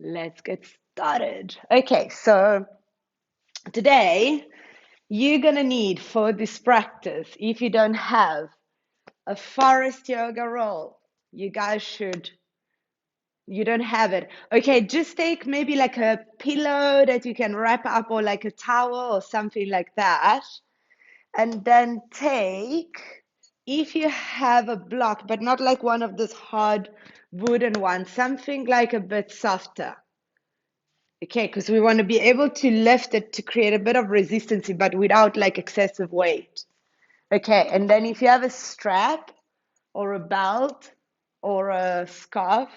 Let's get started. Okay, so today you're gonna need for this practice, if you don't have a Forrest yoga roll, you guys should, you don't have it. Okay, just take maybe like a pillow that you can wrap up or like a towel or something like that. And then take, if you have a block, but not like one of those hard wooden ones, something like a bit softer. Okay, because we want to be able to lift it to create a bit of resistance, but without like excessive weight. Okay, and then if you have a strap or a belt or a scarf,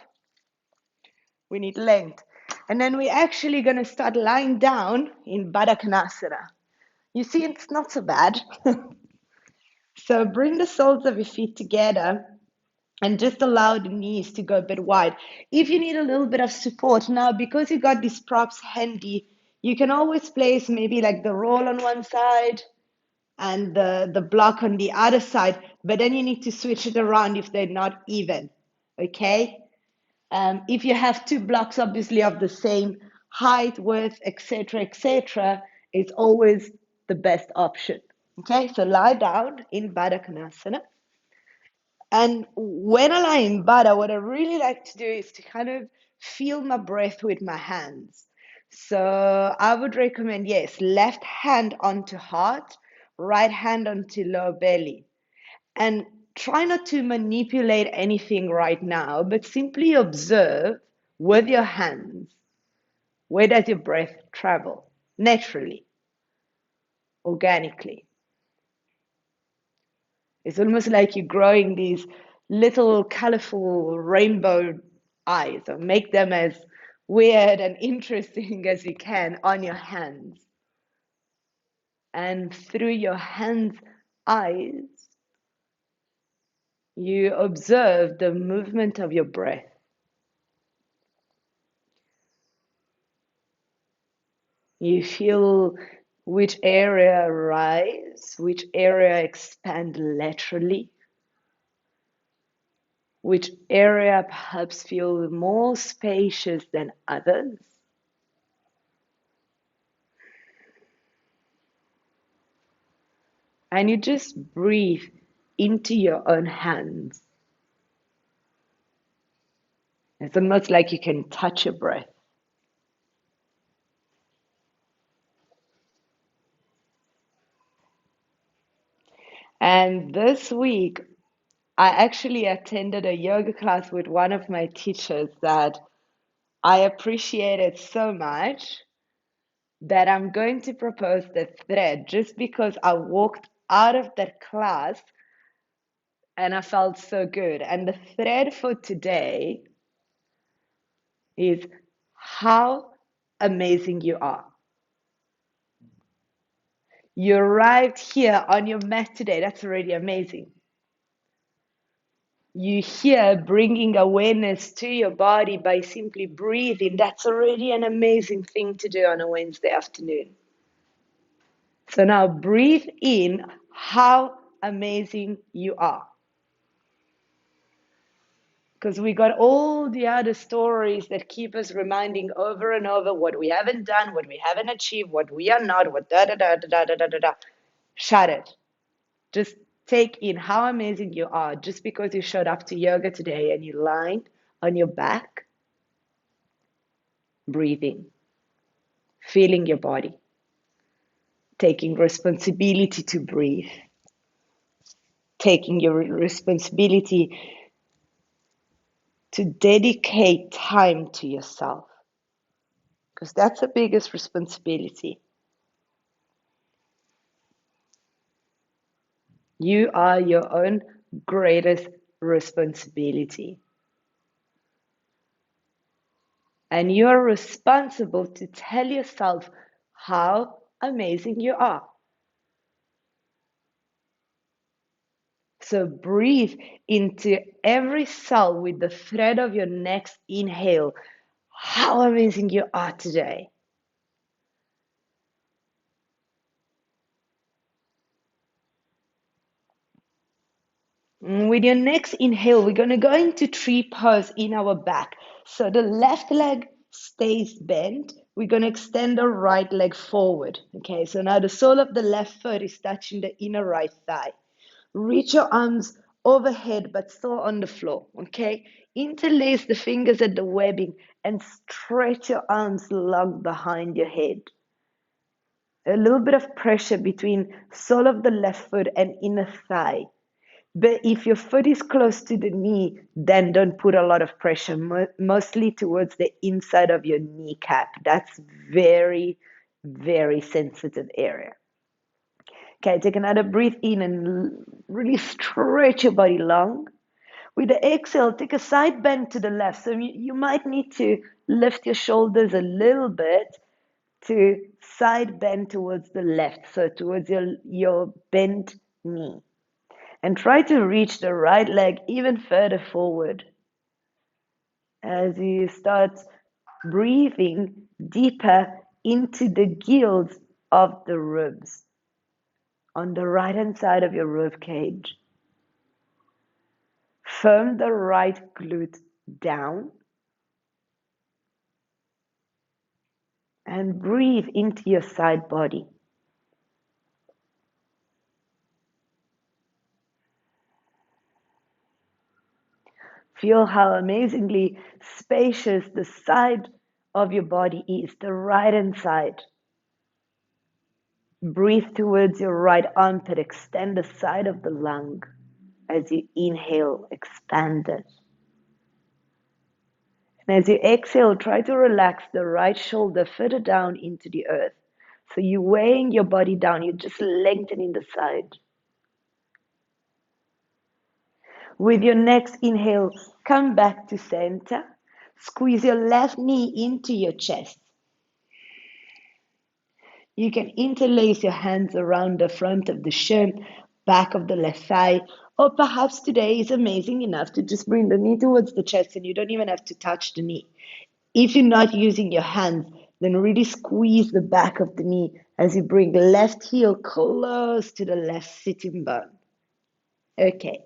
we need length. And then we're actually going to start lying down in Badaknasara. You see, it's not so bad. So bring the soles of your feet together and just allow the knees to go a bit wide. If you need a little bit of support now, because you got these props handy, you can always place maybe like the roll on one side and the block on the other side, but then you need to switch it around if they're not even, okay? If you have two blocks, obviously of the same height, width, etc., it's always the best option, okay? So lie down in Badaknasana. And when I lie in Bada, what I really like to do is to kind of feel my breath with my hands. So I would recommend, yes, left hand onto heart, right hand onto lower belly. And try not to manipulate anything right now, but simply observe with your hands, where does your breath travel naturally, organically. It's almost like you're growing these little colorful rainbow eyes, or make them as weird and interesting as you can on your hands. And through your hands' eyes, you observe the movement of your breath. You feel which area rise, which area expand laterally, which area perhaps feel more spacious than others. And you just breathe into your own hands. It's almost like you can touch your breath. And this week, I actually attended a yoga class with one of my teachers that I appreciated so much that I'm going to propose the thread just because I walked out of that class and I felt so good. And the thread for today is how amazing you are. You arrived here on your mat today. That's already amazing. You here bringing awareness to your body by simply breathing. That's already an amazing thing to do on a Wednesday afternoon. So now breathe in how amazing you are. Because we got all the other stories that keep us reminding over and over what we haven't done, what we haven't achieved, what we are not, what da da da da da da da da. Shut it. Just take in how amazing you are just because you showed up to yoga today and you lined on your back, breathing, feeling your body, taking responsibility to breathe, taking your responsibility to dedicate time to yourself, because that's the biggest responsibility. You are your own greatest responsibility. And you are responsible to tell yourself how amazing you are. So breathe into every cell with the thread of your next inhale. How amazing you are today. With your next inhale, we're going to go into tree pose in our back. So the left leg stays bent, we're going to extend our right leg forward. Okay, so now the sole of the left foot is touching the inner right thigh. Reach your arms overhead but still on the floor. Okay, interlace the fingers at the webbing and stretch your arms long behind your head. A little bit of pressure between sole of the left foot and inner thigh. But if your foot is close to the knee, then don't put a lot of pressure, mostly towards the inside of your kneecap. That's very, very sensitive area. Okay, take another breath in and really stretch your body long. With the exhale, take a side bend to the left. So you might need to lift your shoulders a little bit to side bend towards the left, so towards your bent knee. And try to reach the right leg even further forward as you start breathing deeper into the gills of the ribs on the right hand side of your rib cage. Firm the right glute down and breathe into your side body. Feel how amazingly spacious the side of your body is, the right hand side. Breathe towards your right armpit, extend the side of the lung. As you inhale, expand it. And as you exhale, try to relax the right shoulder further down into the earth. So you're weighing your body down, you're just lengthening the side. With your next inhale, come back to center. Squeeze your left knee into your chest. You can interlace your hands around the front of the shin, back of the left thigh, or perhaps today is amazing enough to just bring the knee towards the chest and you don't even have to touch the knee. If you're not using your hands, then really squeeze the back of the knee as you bring left heel close to the left sitting bone. Okay.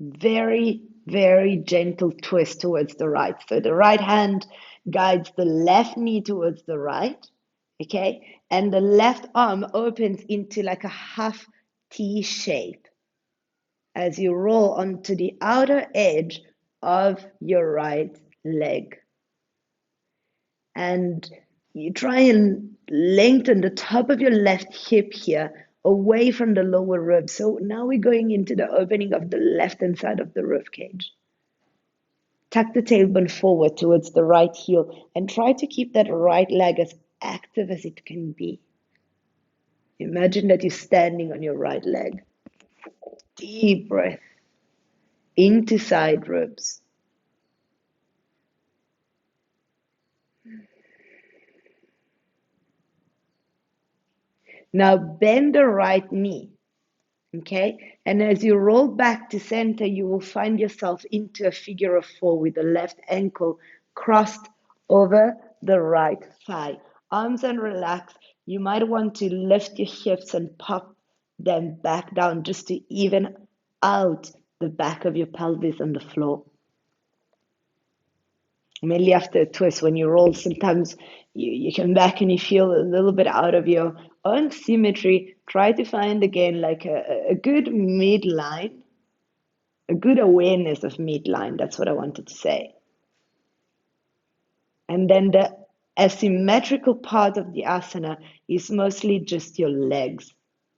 Very, very gentle twist towards the right. So the right hand guides the left knee towards the right, okay? And the left arm opens into like a half T shape as you roll onto the outer edge of your right leg. And you try and lengthen the top of your left hip here away from the lower rib. So now we're going into the opening of the left-hand side of the rib cage. Tuck the tailbone forward towards the right heel and try to keep that right leg as active as it can be. Imagine that you're standing on your right leg. Deep breath into side ribs. Now bend the right knee, okay? And as you roll back to center, you will find yourself into a figure of four with the left ankle crossed over the right thigh. Arms unrelaxed. You might want to lift your hips and pop them back down just to even out the back of your pelvis on the floor. Mainly after a twist, when you roll, sometimes you come back and you feel a little bit out of your own symmetry. Try to find again like a good midline, a good awareness of midline. That's what I wanted to say. And then the asymmetrical part of the asana is mostly just your legs.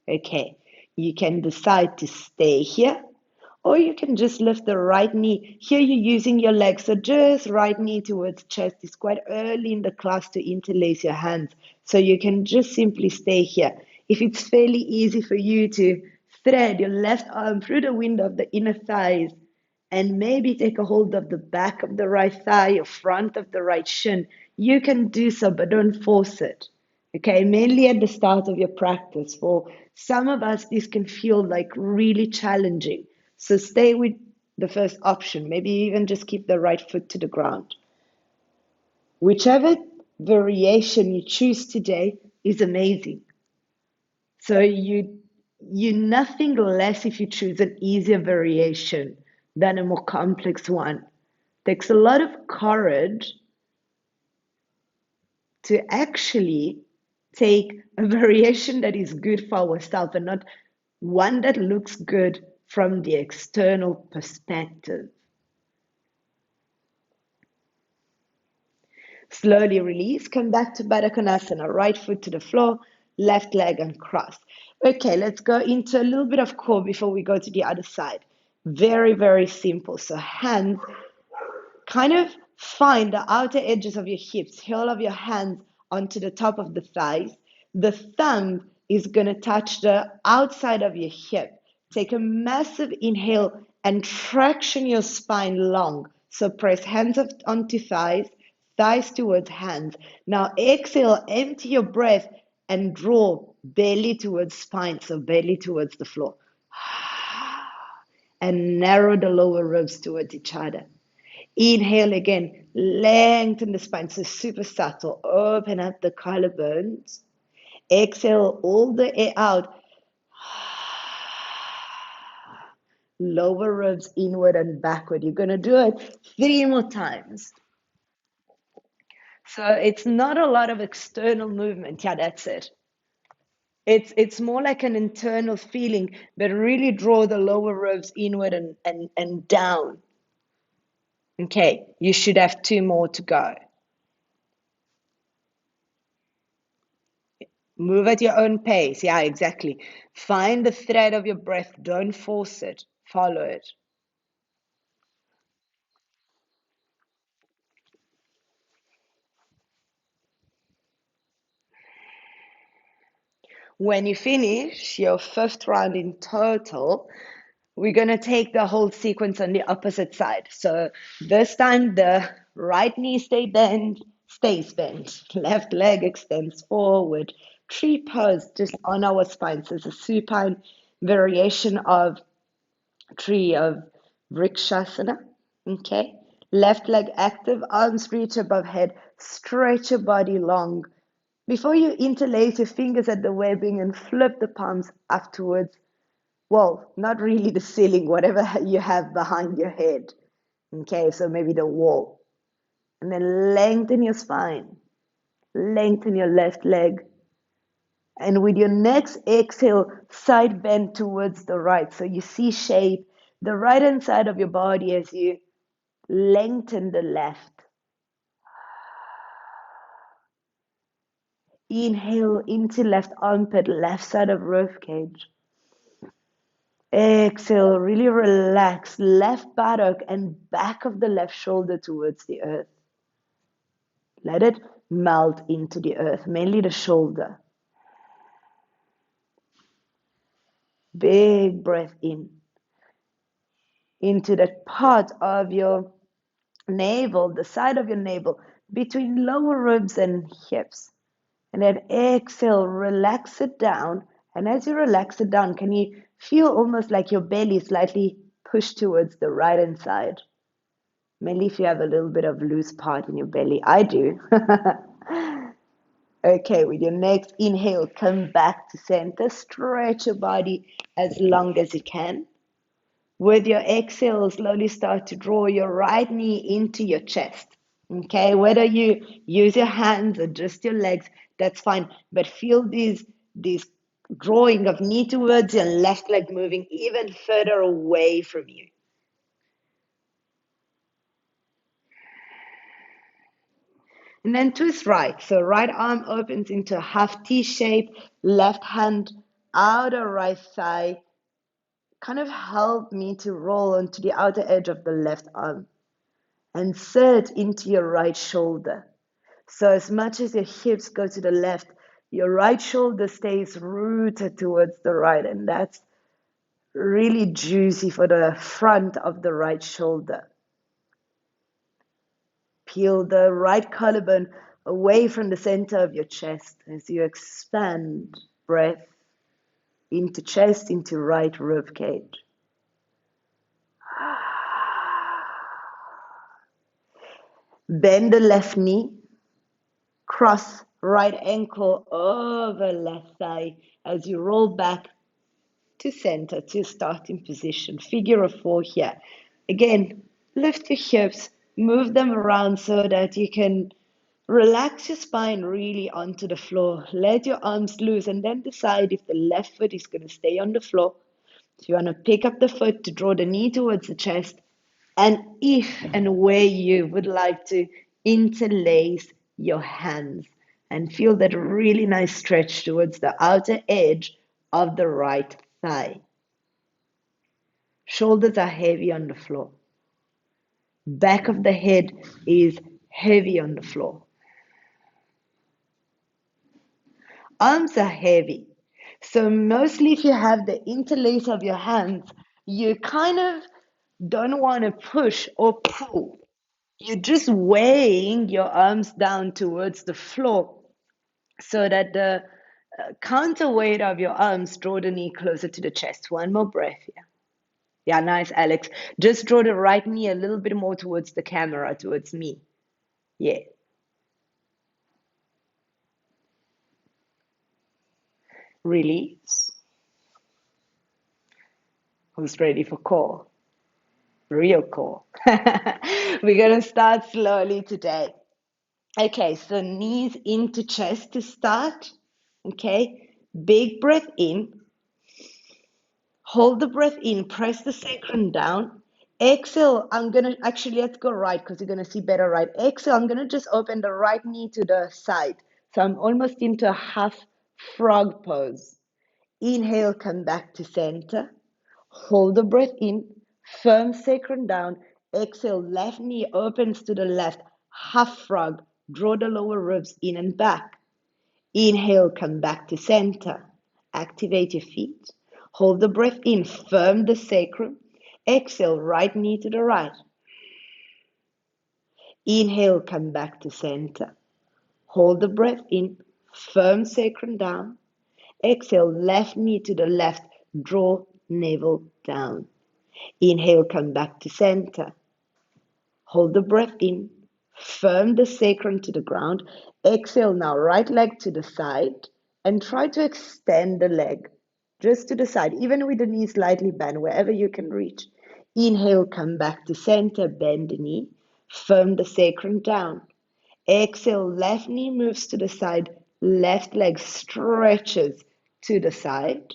Okay, you can decide to stay here, or you can just lift the right knee. Here you're using your legs, so just right knee towards chest. It's quite early in the class to interlace your hands, so you can just simply stay here. If it's fairly easy for you to thread your left arm through the window of the inner thighs and maybe take a hold of the back of the right thigh or front of the right shin, you can do so, but don't force it. Okay, mainly at the start of your practice. For some of us, this can feel like really challenging. So stay with the first option. Maybe even just keep the right foot to the ground. Whichever variation you choose today is amazing. So you're nothing less if you choose an easier variation than a more complex one. Takes a lot of courage to actually take a variation that is good for ourselves and not one that looks good from the external perspective. Slowly release, come back to Badaknasana, right foot to the floor, left leg uncrossed. Okay, let's go into a little bit of core before we go to the other side. Very, very simple. So hands, kind of find the outer edges of your hips, heel of your hands onto the top of the thighs. The thumb is going to touch the outside of your hip. Take a massive inhale and traction your spine long. So press hands onto thighs, thighs towards hands. Now exhale, empty your breath and draw belly towards spine, so belly towards the floor. And narrow the lower ribs towards each other. Inhale again, lengthen the spine, so super subtle. Open up the collarbones. Exhale all the air out. Lower ribs inward and backward. You're going to do it 3 more times. So it's not a lot of external movement. Yeah, that's it. It's more like an internal feeling, but really draw the lower ribs inward and down. Okay, you should have 2 more to go. Move at your own pace. Yeah, exactly. Find the thread of your breath. Don't force it. Follow it. When you finish your 5th round in total, we're going to take the whole sequence on the opposite side. So this time the right knee stays bent. Left leg extends forward. Tree pose just on our spine. So it's a supine variation of tree of Vrikshasana. Okay. Left leg active, arms reach above head, stretch your body long. Before you interlace your fingers at the webbing and flip the palms afterwards, well, not really the ceiling, whatever you have behind your head. Okay, so maybe the wall. And then lengthen your spine, lengthen your left leg. And with your next exhale, side bend towards the right. So you see shape, the right hand side of your body as you lengthen the left. Inhale into left armpit, left side of rib cage. Exhale, really relax left buttock and back of the left shoulder towards the earth. Let it melt into the earth, mainly the shoulder. Big breath in. Into that part of your navel, the side of your navel, between lower ribs and hips. And then exhale, relax it down. And as you relax it down, can you feel almost like your belly slightly pushed towards the right hand side? Mainly if you have a little bit of loose part in your belly. I do. Okay, with your next inhale, come back to center. Stretch your body as long as you can. With your exhale, slowly start to draw your right knee into your chest. Okay, whether you use your hands or just your legs, that's fine. But feel these drawing of knee towards your left leg moving even further away from you. And then twist right. So right arm opens into a half T shape, left hand outer right thigh. Kind of help me to roll onto the outer edge of the left arm and sit into your right shoulder. So as much as your hips go to the left, your right shoulder stays rooted towards the right, and that's really juicy for the front of the right shoulder. Peel the right collarbone away from the center of your chest as you expand breath into chest, into right rib cage. Bend the left knee, cross right ankle over left thigh as you roll back to center, to starting position. Figure of 4 here. Again, lift your hips, Move them around so that you can relax your spine really onto the floor. Let your arms loose and then decide if the left foot is going to stay on the floor. So you want to pick up the foot to draw the knee towards the chest, and if and where you would like to interlace your hands and feel that really nice stretch towards the outer edge of the right thigh. Shoulders are heavy on the floor. Back of the head is heavy on the floor. Arms are heavy. So mostly if you have the interlace of your hands, you kind of don't want to push or pull. You're just weighing your arms down towards the floor so that the counterweight of your arms draw the knee closer to the chest. One more breath here. Yeah, nice, Alex. Just draw the right knee a little bit more towards the camera, towards me. Yeah. Release. Who's ready for core? Real core. We're going to start slowly today. Okay, so knees into chest to start. Okay, big breath in. Hold the breath in, press the sacrum down. Exhale, let's go right because you're going to see better right. Exhale, I'm going to just open the right knee to the side. So I'm almost into a half frog pose. Inhale, come back to center. Hold the breath in, firm sacrum down. Exhale, left knee opens to the left, half frog. Draw the lower ribs in and back. Inhale, come back to center. Activate your feet. Hold the breath in, firm the sacrum. Exhale, right knee to the right. Inhale, come back to center. Hold the breath in, firm sacrum down. Exhale, left knee to the left, draw navel down. Inhale, come back to center. Hold the breath in, firm the sacrum to the ground. Exhale now, right leg to the side, and try to extend the leg just to the side, even with the knee slightly bent, wherever you can reach. Inhale, come back to center, bend the knee, firm the sacrum down. Exhale, left knee moves to the side, left leg stretches to the side.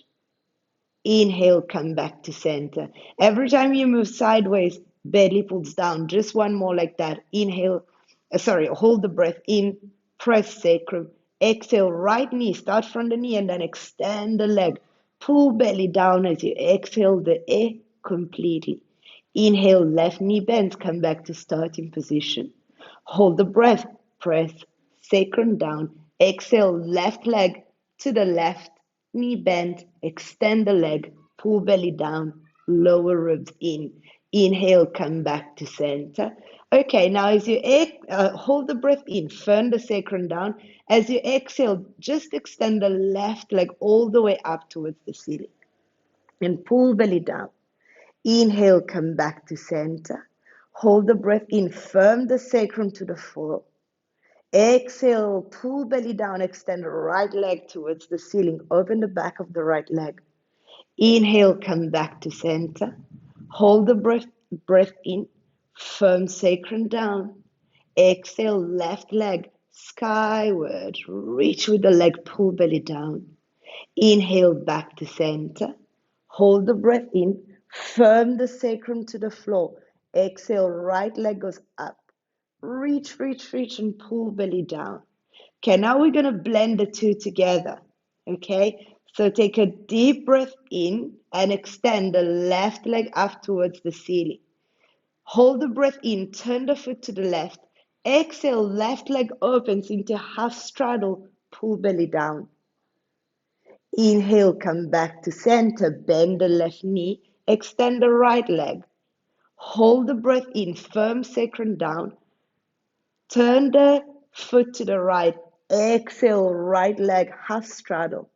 Inhale, come back to center. Every time you move sideways, belly pulls down. Just one more like that. Inhale, hold the breath in, press sacrum. Exhale, right knee, start from the knee and then extend the leg. Pull belly down as you exhale the air completely. Inhale, left knee bends, come back to starting position. Hold the breath, press sacrum down. Exhale, left leg to the left. Knee bent, extend the leg, pull belly down, lower ribs in. Inhale, come back to center. Okay, now as you hold the breath in, firm the sacrum down. As you exhale, just extend the left leg all the way up towards the ceiling and pull belly down. Inhale, come back to center. Hold the breath in, firm the sacrum to the floor. Exhale, pull belly down, extend the right leg towards the ceiling. Open the back of the right leg. Inhale, come back to center. Hold the breath in, firm sacrum down. Exhale, left leg skyward. Reach with the leg, pull belly down. Inhale, back to center. Hold the breath in, firm the sacrum to the floor. Exhale, right leg goes up. Reach, reach, reach, and pull belly down. Okay, now we're going to blend the two together. Okay, so take a deep breath in and extend the left leg up towards the ceiling. Hold the breath in, turn the foot to the left. Exhale, left leg opens into half straddle, pull belly down. Inhale, come back to center, bend the left knee, extend the right leg. Hold the breath in, firm sacrum down. Turn the foot to the right. Exhale, right leg, half straddle.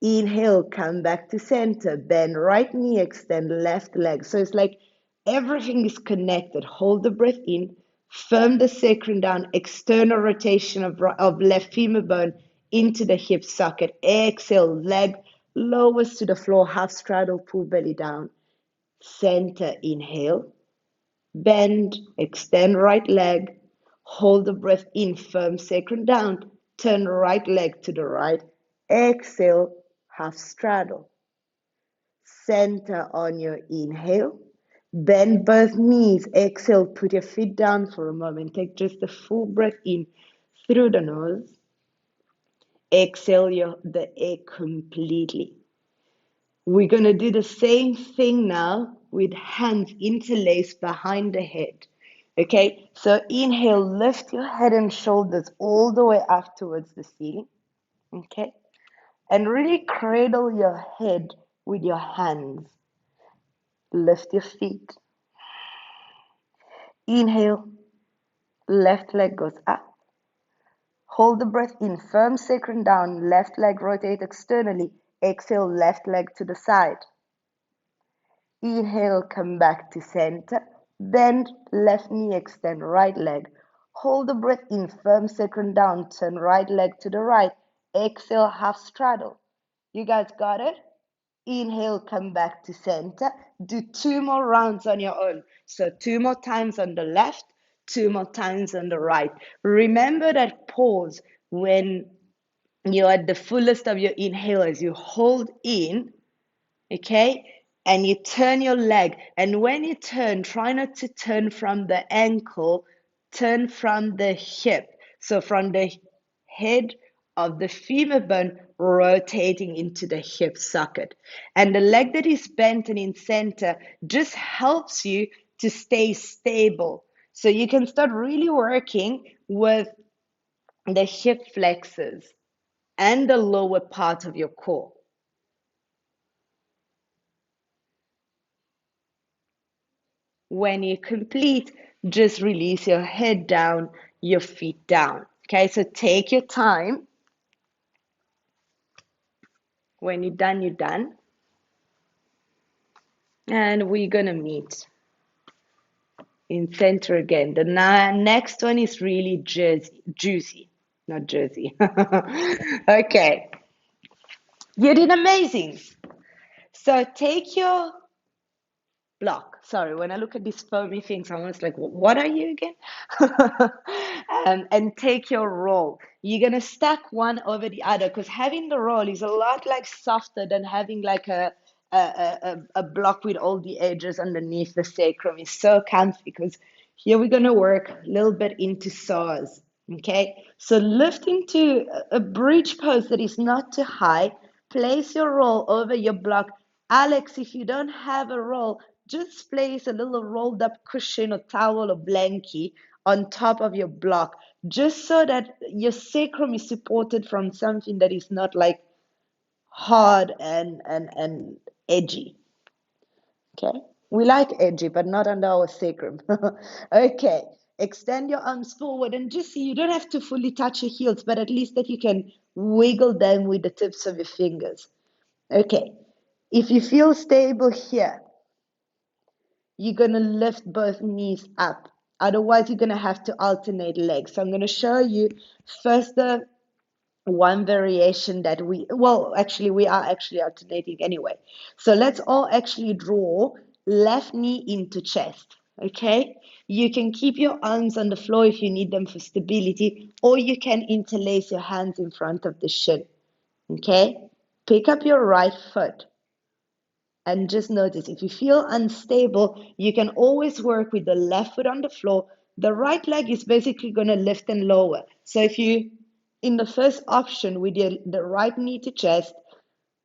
Inhale, come back to center. Bend right knee, extend left leg. So it's like everything is connected. Hold the breath in. Firm the sacrum down. External rotation of left femur bone into the hip socket. Exhale, leg lowers to the floor. Half straddle, pull belly down. Center, inhale. bend, extend right leg, hold the breath in, firm sacrum down, turn right leg to the right, exhale, half straddle. Center on your inhale, bend both knees, exhale, put your feet down for a moment, take just a full breath in through the nose, exhale the air completely. We're going to do the same thing now with hands interlaced behind the head. Okay, so inhale, lift your head and shoulders all the way up towards the ceiling. Okay, and really cradle your head with your hands. Lift your feet. Inhale, left leg goes up. Hold the breath in, firm sacrum down, left leg rotate externally. Exhale, left leg to the side. Inhale, come back to center. Bend, left knee, extend right leg. Hold the breath in, firm sacrum down, turn right leg to the right. Exhale, half straddle. You guys got it? Inhale, come back to center. Do 2 more rounds on your own. So 2 more times on the left, 2 more times on the right. Remember that pause when you're at the fullest of your inhale as you hold in, okay? And you turn your leg. And when you turn, try not to turn from the ankle, turn from the hip. So from the head of the femur bone rotating into the hip socket. And the leg that is bent and in center just helps you to stay stable. So you can start really working with the hip flexors and the lower part of your core. When you complete, just release your head down, your feet down. Okay, so take your time. When you're done, you're done. And we're gonna meet in center again. The next one is really juicy, not Jersey. Okay, you did amazing. So take your block. Sorry, when I look at these foamy things, I'm almost like, what are you again? And take your roll. You're gonna stack one over the other because having the roll is a lot like softer than having like a block with all the edges underneath the sacrum. Is so comfy because here we're gonna work a little bit into psoas. Okay, so lift into a bridge pose that is not too high. Place your roll over your block. Alex, if you don't have a roll, just place a little rolled up cushion or towel or blankie on top of your block, just so that your sacrum is supported from something that is not like hard and edgy. Okay? We like edgy, but not under our sacrum. Okay. Extend your arms forward and just see, you don't have to fully touch your heels, but at least that you can wiggle them with the tips of your fingers. Okay. If you feel stable here, you're going to lift both knees up. Otherwise, you're going to have to alternate legs. So I'm going to show you first the one variation that we are actually alternating anyway. So let's all actually draw left knee into chest. Okay, you can keep your arms on the floor if you need them for stability, or you can interlace your hands in front of the shin. Okay, pick up your right foot and just notice, if you feel unstable, you can always work with the left foot on the floor. The right leg is basically going to lift and lower. So if you, in the first option with the right knee to chest,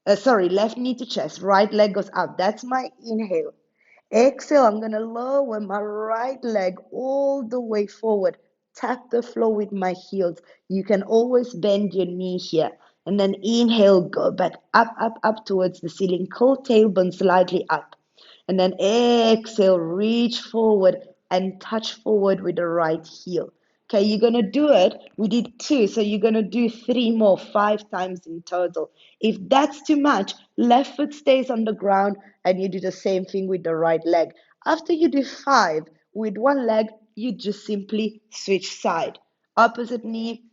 left knee to chest, right leg goes up. That's my inhale. Exhale, I'm going to lower my right leg all the way forward. Tap the floor with my heels. You can always bend your knee here. And then inhale, go back up towards the ceiling. Curl tailbone slightly up. And then exhale, reach forward and touch forward with the right heel. Okay, you're going to do it. We did 2, so you're going to do 3 more, 5 times in total. If that's too much, left foot stays on the ground and you do the same thing with the right leg. After you do 5 with one leg, you just simply switch side. Opposite knee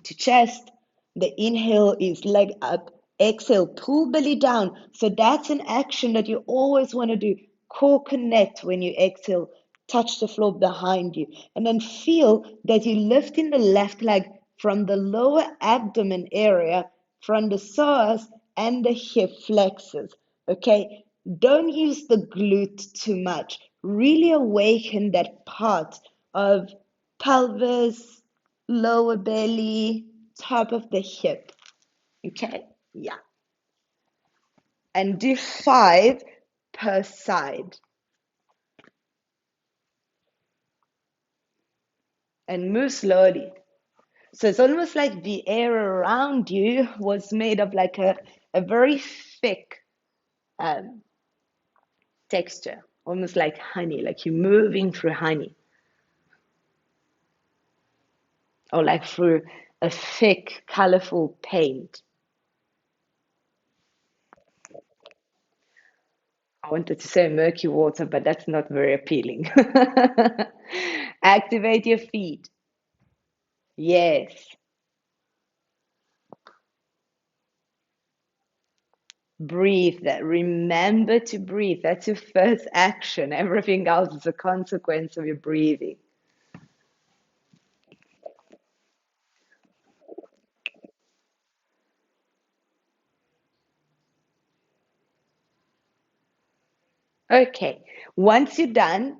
to chest. The inhale is leg up. Exhale, pull belly down. So that's an action that you always want to do. Core connect when you exhale. touch the floor behind you. And then feel that you're lifting the left leg from the lower abdomen area, from the psoas and the hip flexors. Okay? Don't use the glute too much. Really awaken that part of pelvis, lower belly, top of the hip. Okay? Yeah. And do 5 per side. And move slowly. So it's almost like the air around you was made of like a very thick um, texture, almost like honey, like you're moving through honey, or like through a thick, colorful paint. I wanted to say murky water, but that's not very appealing. Activate your feet. Yes. Breathe. Remember to breathe. That's your first action. Everything else is a consequence of your breathing. Okay, once you're done,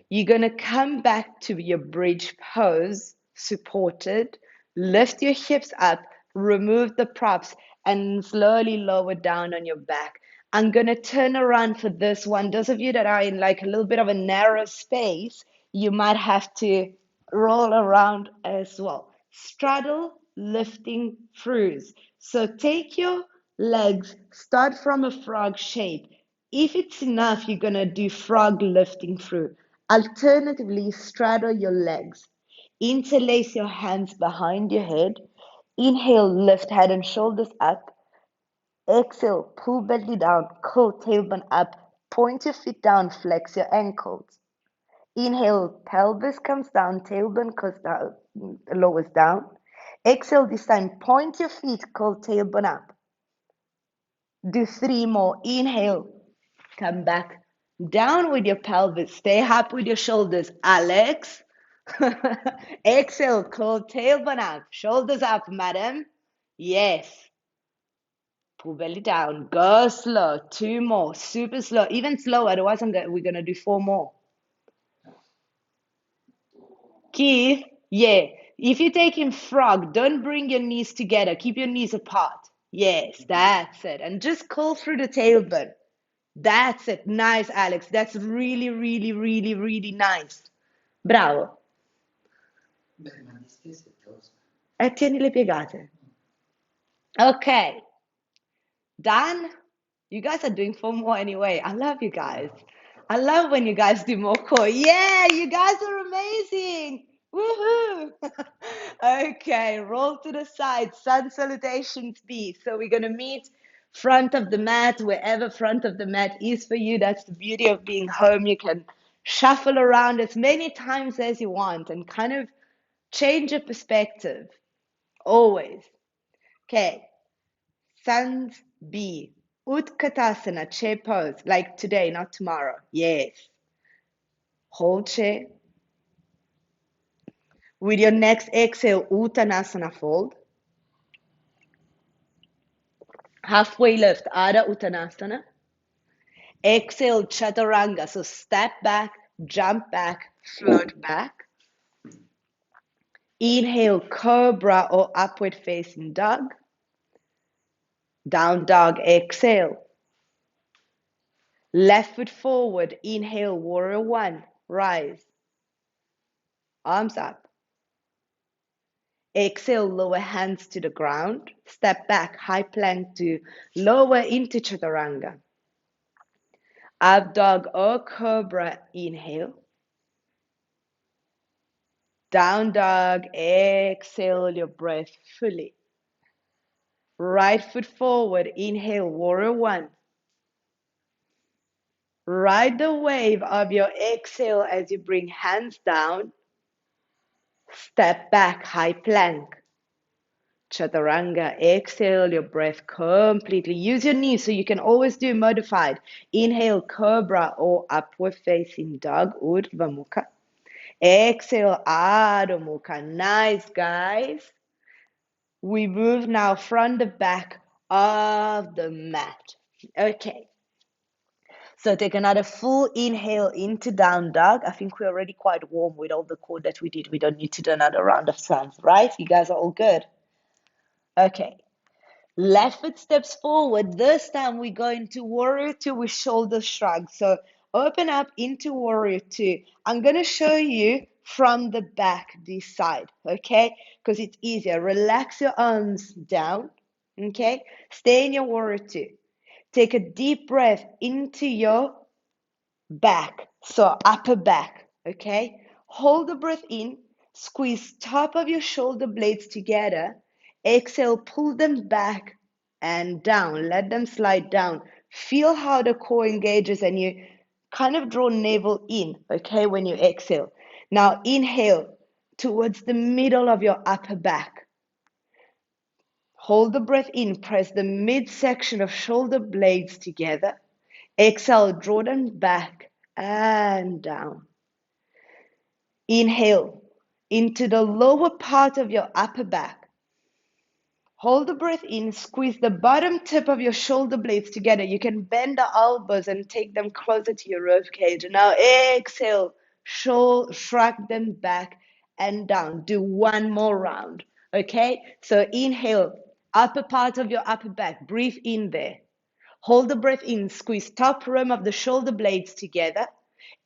you're going to come back to your bridge pose, supported, lift your hips up, remove the props, and slowly lower down on your back. I'm going to turn around for this one. Those of you that are in like a little bit of a narrow space, you might have to roll around as well. Straddle, lifting throughs. So take your legs, start from a frog shape. If it's enough, you're going to do frog lifting through. Alternatively, straddle your legs. Interlace your hands behind your head. Inhale, lift head and shoulders up. Exhale, pull belly down, curl tailbone up. Point your feet down, flex your ankles. Inhale, pelvis comes down, tailbone goes down, lowers down. Exhale, this time, point your feet, curl tailbone up. Do 3 more. Inhale, come back down with your pelvis. Stay up with your shoulders. Alex. Exhale, curl tailbone up. Shoulders up, madam. Yes. Pull belly down. Go slow. 2 more. Super slow. Even slower. Otherwise, we're going to do 4 more. Keith, yeah. If you're taking frog, don't bring your knees together. Keep your knees apart. Yes, that's it. And just curl through the tailbone. That's it. Nice, Alex. That's really, really, really, really nice. Bravo. E tieni le piegate. Okay. Done. You guys are doing 4 more anyway. I love you guys. I love when you guys do more core. Yeah, you guys are amazing. Woohoo. Okay, roll to the side. Sun salutations be. So we're going to meet front of the mat, wherever front of the mat is for you. That's the beauty of being home. You can shuffle around as many times as you want and kind of change your perspective. Always. Okay. Sans B. Utkatasana, chair pose, like today, not tomorrow. Yes. Hold chair. With your next exhale, Uttanasana fold. Halfway lift, Adha Uttanasana. Exhale, Chaturanga. So step back, jump back, float back. Inhale, Cobra or upward facing dog. Down dog, exhale. Left foot forward, inhale, warrior one, rise. Arms up. Exhale, lower hands to the ground. Step back, high plank to lower into Chaturanga. Up dog or cobra, inhale. Down dog, exhale your breath fully. Right foot forward, inhale, warrior one. Ride the wave of your exhale as you bring hands down. Step back, high plank. Chaturanga. Exhale your breath completely. Use your knees so you can always do modified. Inhale, Cobra or upward facing dog, Urdhva Mukha. Exhale, Adho Mukha. Nice, guys. We move now from the back of the mat. Okay. So take another full inhale into down dog. I think we're already quite warm with all the core that we did. We don't need to do another round of sounds, right? You guys are all good? Okay. Left foot steps forward. This time we go into warrior two with shoulder shrug. So open up into warrior two. I'm going to show you from the back this side, okay? Because it's easier. Relax your arms down, okay? Stay in your warrior two. Take a deep breath into your back, so upper back, okay? Hold the breath in, squeeze top of your shoulder blades together. Exhale, pull them back and down. Let them slide down. Feel how the core engages and you kind of draw navel in, okay, when you exhale. Now inhale towards the middle of your upper back. Hold the breath in, press the midsection of shoulder blades together. Exhale, draw them back and down. Inhale into the lower part of your upper back. Hold the breath in, squeeze the bottom tip of your shoulder blades together. You can bend the elbows and take them closer to your rib cage. Now exhale, shrug them back and down. Do one more round, okay? So inhale, upper part of your upper back. Breathe in there. Hold the breath in, squeeze top rim of the shoulder blades together.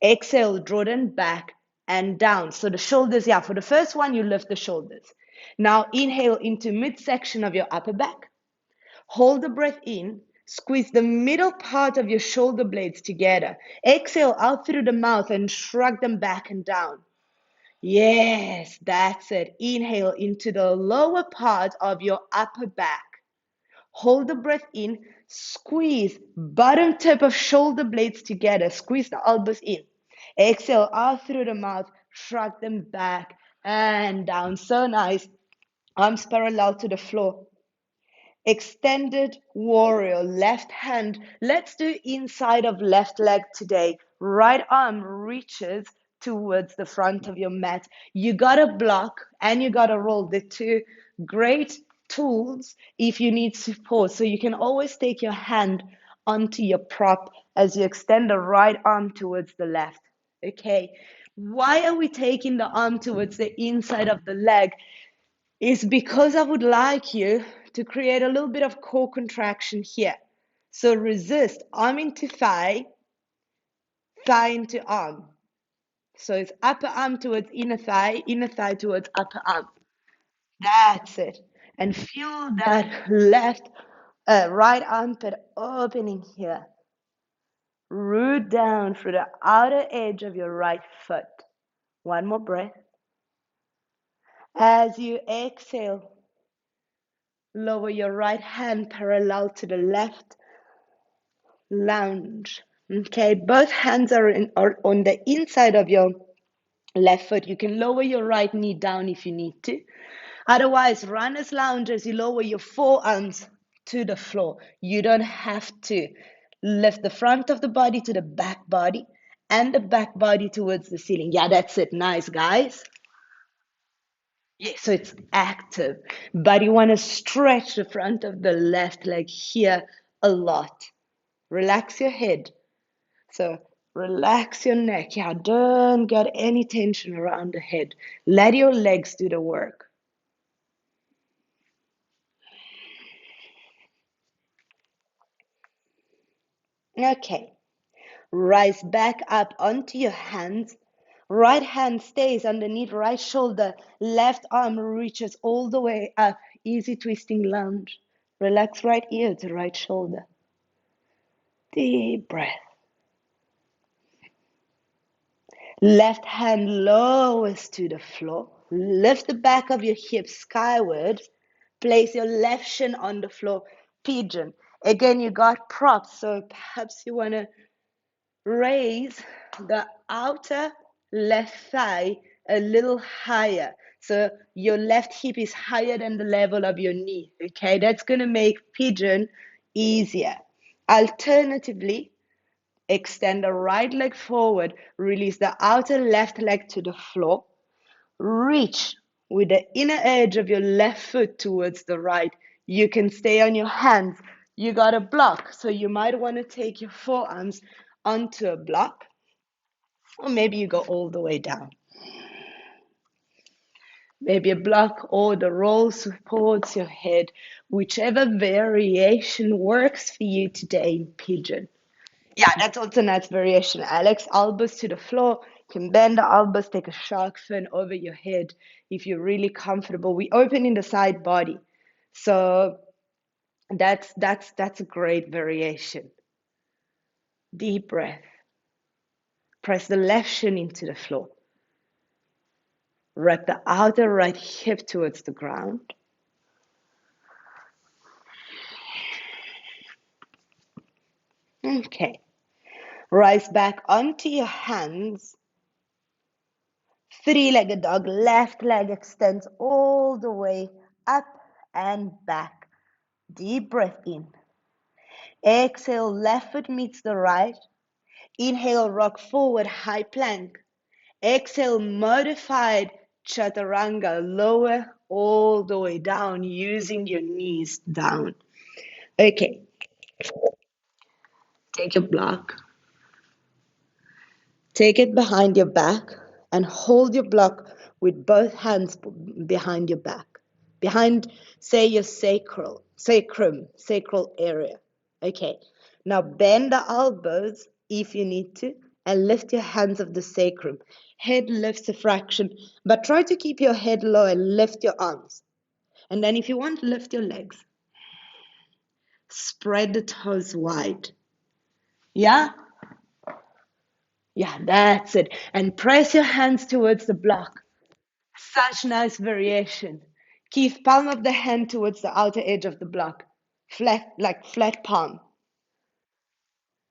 Exhale, draw them back and down. So the shoulders, yeah, for the first one, you lift the shoulders. Now inhale into midsection of your upper back. Hold the breath in, squeeze the middle part of your shoulder blades together. Exhale out through the mouth and shrug them back and down. Yes, that's it. Inhale into the lower part of your upper back. Hold the breath in, squeeze bottom tip of shoulder blades together, squeeze the elbows in. Exhale out through the mouth, shrug them back and down. So nice. Arms parallel to the floor. Extended warrior, left hand. Let's do inside of left leg today. Right arm reaches towards the front of your mat. You gotta block and you gotta roll. The two great tools if you need support. So you can always take your hand onto your prop as you extend the right arm towards the left. Okay. Why are we taking the arm towards the inside of the leg? Is because I would like you to create a little bit of core contraction here. So resist, arm into thigh, thigh into arm. So it's upper arm towards inner thigh towards upper arm. That's it. And feel that right armpit opening here. Root down through the outer edge of your right foot. One more breath. As you exhale, lower your right hand parallel to the left. Lounge. Okay, both hands are on the inside of your left foot. You can lower your right knee down if you need to. Otherwise, runners loungers, you lower your forearms to the floor. You don't have to lift the front of the body to the back body and the back body towards the ceiling. Yeah, that's it. Nice, guys. Yeah, so it's active, but you want to stretch the front of the left leg here a lot. Relax your head. So relax your neck. Yeah, don't get any tension around the head. Let your legs do the work. Okay. Rise back up onto your hands. Right hand stays underneath right shoulder. Left arm reaches all the way up. Easy twisting lunge. Relax right ear to right shoulder. Deep breath. Left hand lowers to the floor. Lift the back of your hips skyward. Place your left shin on the floor. Pigeon. Again, you got props, so perhaps you want to raise the outer left thigh a little higher. So your left hip is higher than the level of your knee. Okay, that's going to make pigeon easier. Alternatively, extend the right leg forward, release the outer left leg to the floor, reach with the inner edge of your left foot towards the right. You can stay on your hands. You got a block, so you might want to take your forearms onto a block, or maybe you go all the way down. Maybe a block or the roll supports your head, whichever variation works for you today in pigeon. Yeah, that's also a nice variation, Alex. Elbows to the floor. You can bend the elbows, take a shark fin over your head if you're really comfortable. We open in the side body. So that's a great variation. Deep breath. Press the left shin into the floor. Wrap the outer right hip towards the ground. Okay. Rise back onto your hands. Three-legged dog. Left leg extends all the way up and back. Deep breath in. Exhale, left foot meets the right. Inhale, rock forward, high plank. Exhale, modified chaturanga, lower all the way down, using your knees down. Okay, take your block. Take it behind your back and hold your block with both hands behind your back. Behind, say, your sacral area. Okay, now bend the elbows if you need to and lift your hands of the sacrum. Head lifts a fraction, but try to keep your head low and lift your arms. And then if you want, lift your legs. Spread the toes wide. Yeah? Yeah, that's it. And press your hands towards the block. Such nice variation. Keep palm of the hand towards the outer edge of the block. Flat, like flat palm.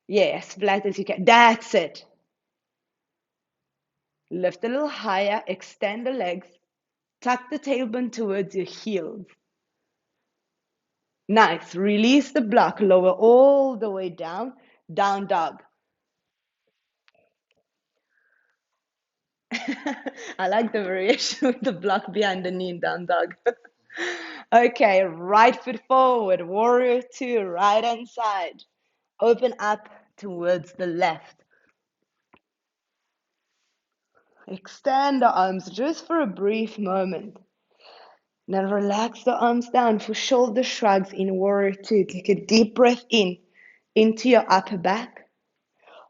Yes, flat as you can. That's it. Lift a little higher, extend the legs, tuck the tailbone towards your heels. Nice. Release the block, lower all the way down, down dog. I like the variation with the block behind the knee, down dog. Okay, right foot forward, warrior two, right hand side. Open up towards the left. Extend the arms just for a brief moment. Now relax the arms down for shoulder shrugs in warrior two. Take a deep breath in into your upper back.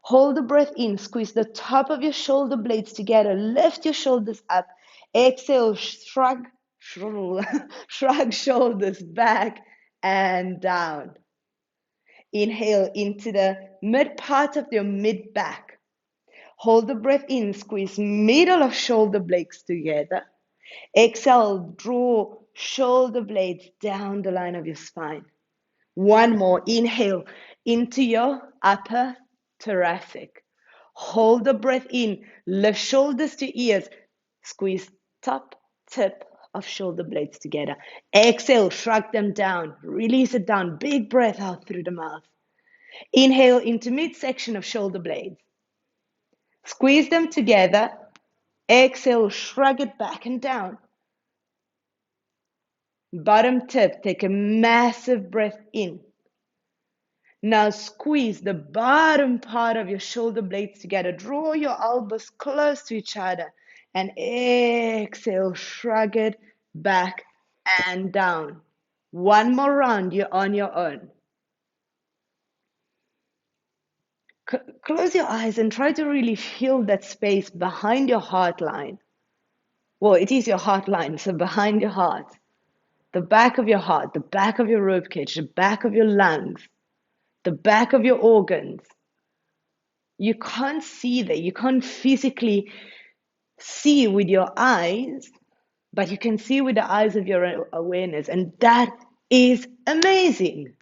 Hold the breath in, squeeze the top of your shoulder blades together, lift your shoulders up. Exhale, shrug, shrug shoulders back and down. Inhale into the mid part of your mid back. Hold the breath in, squeeze middle of shoulder blades together. Exhale, draw shoulder blades down the line of your spine. One more, inhale into your upper thoracic. Hold the breath in, lift shoulders to ears, squeeze top tip of shoulder blades together. Exhale, shrug them down, release it down, big breath out through the mouth. Inhale into midsection of shoulder blades. Squeeze them together. Exhale, shrug it back and down. Bottom tip, take a massive breath in. Now squeeze the bottom part of your shoulder blades together. Draw your elbows close to each other. And exhale, shrug it back and down. One more round, you're on your own. Close your eyes and try to really feel that space behind your heart line. Well, it is your heart line, so behind your heart. The back of your heart, the back of your ribcage, the back of your lungs, the back of your organs. You can't see that. You can't physically see with your eyes, but you can see with the eyes of your awareness. And that is amazing.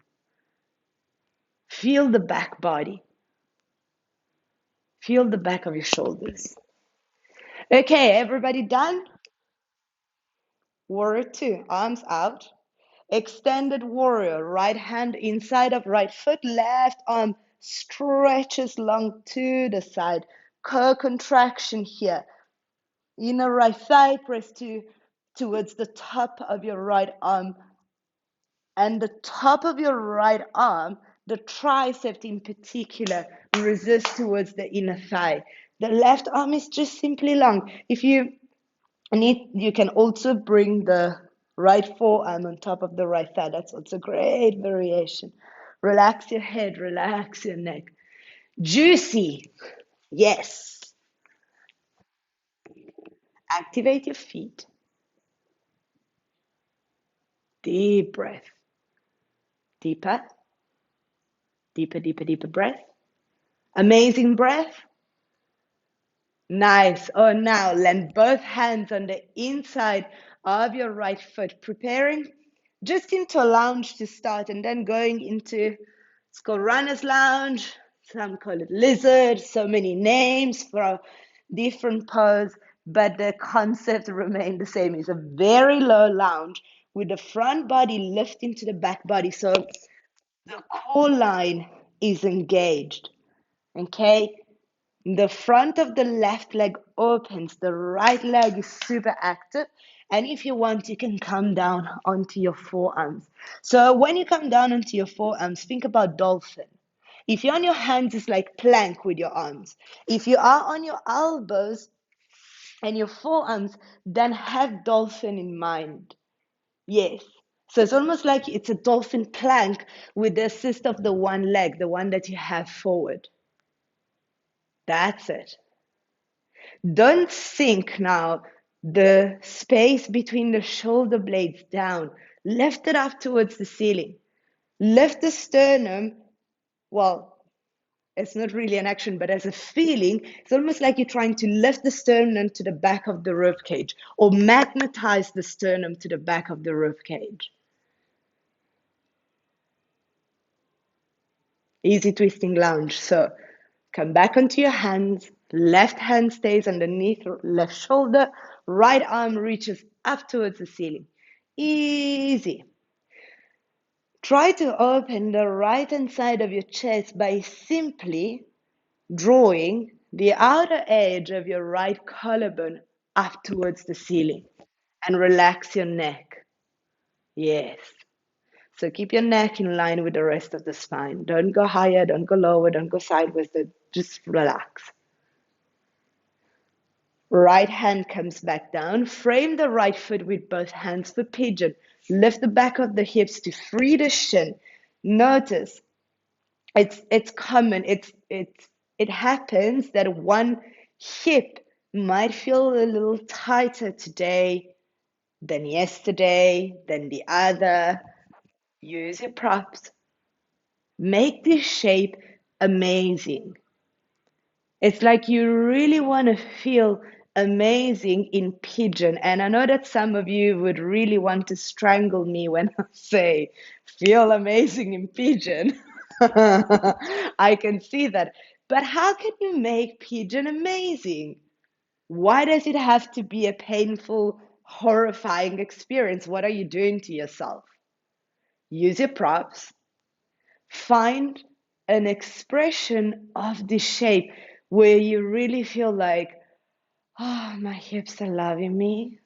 Feel the back body. Feel the back of your shoulders. Okay, everybody done? Warrior two, arms out. Extended warrior, right hand inside of right foot, left arm stretches long to the side. Co-contraction here. Inner right thigh, press towards the top of your right arm. And the top of your right arm, the tricep in particular, resists towards the inner thigh. The left arm is just simply long. If you need, you can also bring the right forearm on top of the right thigh. That's also great variation. Relax your head, relax your neck. Juicy. Yes. Activate your feet. Deep breath. Deeper, deeper, deeper, deeper breath. Amazing breath. Nice. Oh, now land both hands on the inside of your right foot, preparing just into a lounge to start, and then going into, it's called runner's lounge. Some call it lizard, so many names for a different pose, but the concept remains the same. It's a very low lounge with the front body lifting to the back body. So the core line is engaged. Okay, the front of the left leg opens, the right leg is super active. And if you want, you can come down onto your forearms. So when you come down onto your forearms, think about dolphin. If you're on your hands, it's like plank with your arms. If you are on your elbows and your forearms, then have dolphin in mind. Yes. So it's almost like it's a dolphin plank with the assist of the one leg, the one that you have forward. That's it. Don't sink now the space between the shoulder blades down. Lift it up towards the ceiling. Lift the sternum. Well, it's not really an action, but as a feeling, it's almost like you're trying to lift the sternum to the back of the rib cage or magnetize the sternum to the back of the rib cage. Easy twisting lunge. So come back onto your hands. Left hand stays underneath left shoulder. Right arm reaches up towards the ceiling. Easy. Try to open the right hand side of your chest by simply drawing the outer edge of your right collarbone up towards the ceiling and relax your neck. Yes. So keep your neck in line with the rest of the spine. Don't go higher, don't go lower, don't go sideways. Just relax. Right hand comes back down. Frame the right foot with both hands for pigeon. Lift the back of the hips to free the shin. Notice it's common. It happens that one hip might feel a little tighter today than yesterday, than the other. Use your props. Make this shape amazing. It's like you really want to feel amazing in pigeon. And I know that some of you would really want to strangle me when I say feel amazing in pigeon. I can see that. But how can you make pigeon amazing? Why does it have to be a painful, horrifying experience? What are you doing to yourself? Use your props. Find an expression of the shape where you really feel like, oh, my hips are loving me.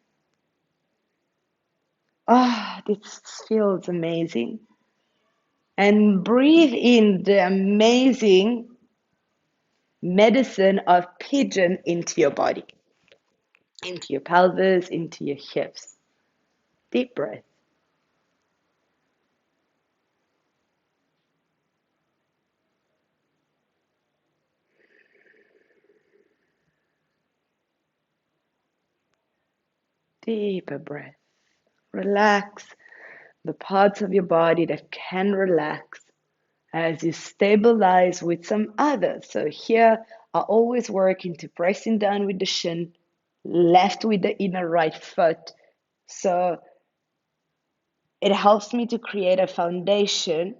Oh, this feels amazing. And breathe in the amazing medicine of pigeon into your body, into your pelvis, into your hips. Deep breath. Deeper breath. Relax the parts of your body that can relax as you stabilize with some others. So here I always work into pressing down with the shin, left with the inner right foot. So it helps me to create a foundation.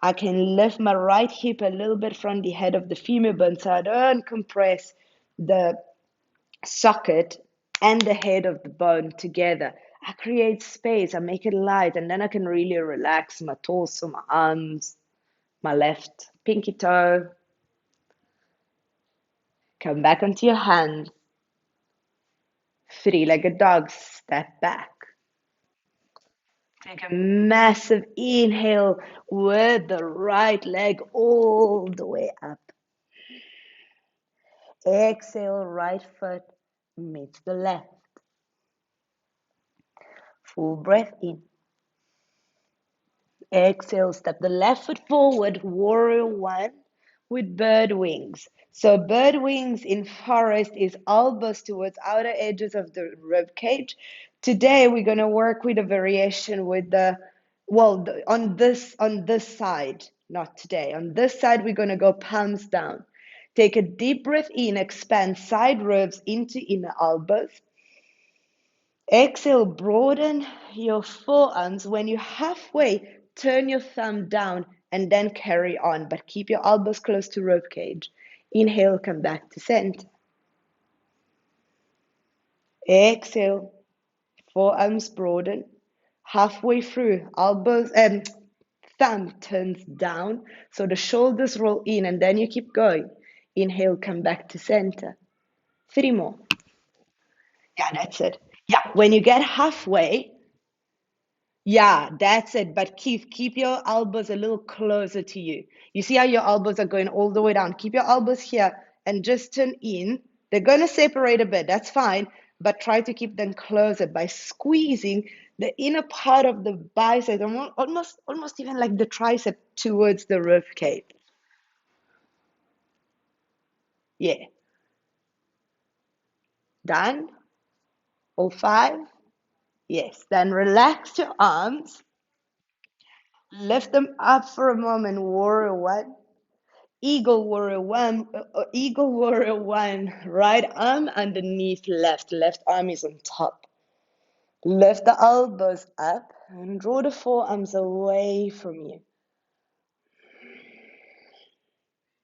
I can lift my right hip a little bit from the head of the femur bone so I don't compress the socket and the head of the bone together. I create space, I make it light, and then I can really relax my torso, my arms, my left pinky toe. Come back onto your hands. Three-legged dog, step back. Take a massive inhale with the right leg all the way up. Exhale, right foot meets the left. Full breath in. Exhale, step the left foot forward, warrior one with bird wings. So bird wings in forest is elbows towards outer edges of the rib cage. Today we're going to work with a variation with on this side, not today. On this side we're going to go palms down. Take a deep breath in, expand side ribs into inner elbows. Exhale, broaden your forearms. When you're halfway, turn your thumb down and then carry on, but keep your elbows close to rib cage. Inhale, come back to center. Exhale, forearms broaden. Halfway through, elbows and thumb turns down, so the shoulders roll in, and then you keep going. Inhale, come back to center. 3 more. Yeah, that's it. Yeah, when you get halfway, yeah, that's it. But keep your elbows a little closer to you. You see how your elbows are going all the way down. Keep your elbows here and just turn in. They're going to separate a bit. That's fine. But try to keep them closer by squeezing the inner part of the bicep, almost even like the tricep towards the rib cage. Yeah. Done? All 5? Yes. Then relax your arms. Lift them up for a moment. Warrior one. Eagle warrior one, right arm underneath left arm is on top. Lift the elbows up and draw the forearms away from you.